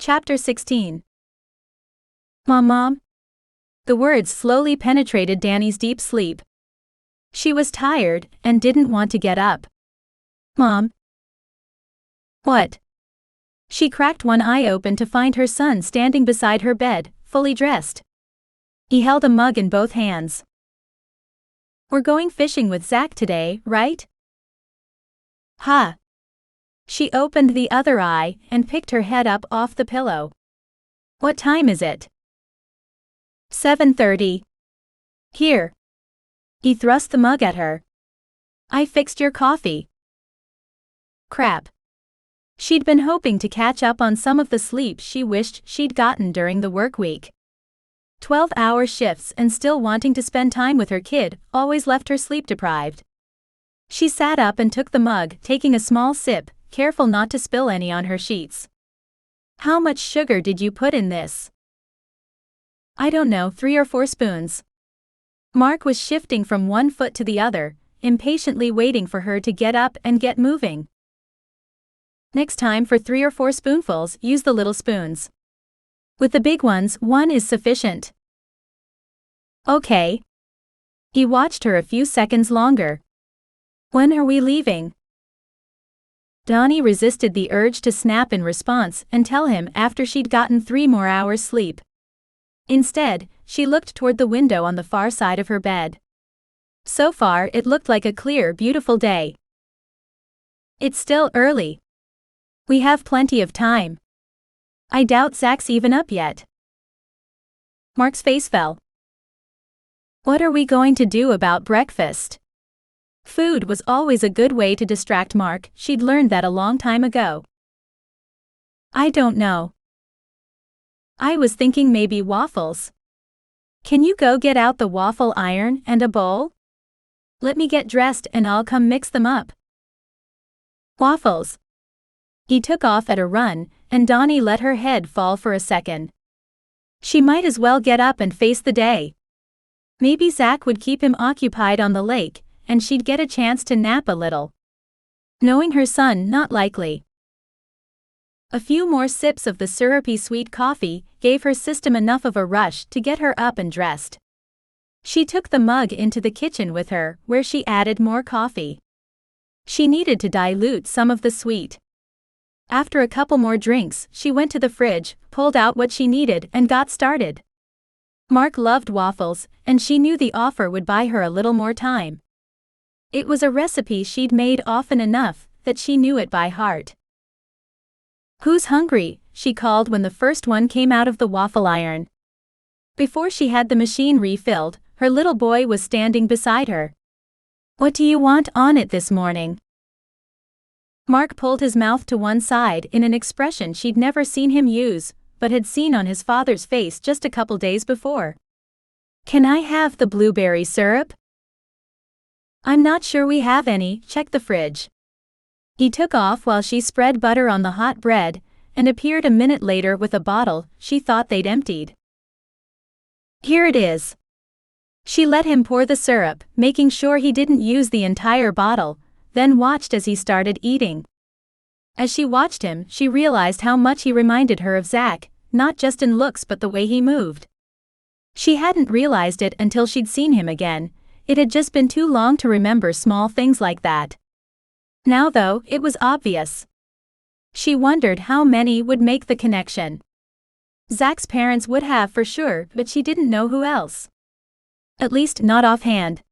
Chapter 16. Mom. The words slowly penetrated Dani's deep sleep. She was tired and didn't want to get up. Mom. What? She cracked one eye open to find her son standing beside her bed, fully dressed. He held a mug in both hands. We're going fishing with Zach today, right? Huh. She opened the other eye and picked her head up off the pillow. What time is it? 7:30. Here. He thrust the mug at her. I fixed your coffee. Crap. She'd been hoping to catch up on some of the sleep she wished she'd gotten during the work week. 12-hour shifts and still wanting to spend time with her kid always left her sleep deprived. She sat up and took the mug, taking a small sip, careful not to spill any on her sheets. How much sugar did you put in this? I don't know, 3 or 4 spoons. Mark was shifting from one foot to the other, impatiently waiting for her to get up and get moving. Next time for 3 or 4 spoonfuls, use the little spoons. With the big ones, 1 is sufficient. Okay. He watched her a few seconds longer. When are we leaving? Dani resisted the urge to snap in response and tell him after she'd gotten 3 more hours sleep. Instead, she looked toward the window on the far side of her bed. So far, it looked like a clear, beautiful day. It's still early. We have plenty of time. I doubt Zach's even up yet. Mark's face fell. What are we going to do about breakfast? Food was always a good way to distract Mark, she'd learned that a long time ago. I don't know. I was thinking maybe waffles. Can you go get out the waffle iron and a bowl? Let me get dressed and I'll come mix them up. Waffles. He took off at a run, and Dani let her head fall for a second. She might as well get up and face the day. Maybe Zach would keep him occupied on the lake, and she'd get a chance to nap a little. Knowing her son, not likely. A few more sips of the syrupy sweet coffee gave her system enough of a rush to get her up and dressed. She took the mug into the kitchen with her, where she added more coffee. She needed to dilute some of the sweet. After a couple more drinks, she went to the fridge, pulled out what she needed, and got started. Mark loved waffles, and she knew the offer would buy her a little more time. It was a recipe she'd made often enough that she knew it by heart. Who's hungry? She called when the first one came out of the waffle iron. Before she had the machine refilled, her little boy was standing beside her. What do you want on it this morning? Mark pulled his mouth to one side in an expression she'd never seen him use, but had seen on his father's face just a couple days before. Can I have the blueberry syrup? I'm not sure we have any, check the fridge. He took off while she spread butter on the hot bread, and appeared a minute later with a bottle she thought they'd emptied. Here it is. She let him pour the syrup, making sure he didn't use the entire bottle, then watched as he started eating. As she watched him, she realized how much he reminded her of Zach, not just in looks but the way he moved. She hadn't realized it until she'd seen him again. It had just been too long to remember small things like that. Now though, it was obvious. She wondered how many would make the connection. Zach's parents would have for sure, but she didn't know who else. At least not offhand.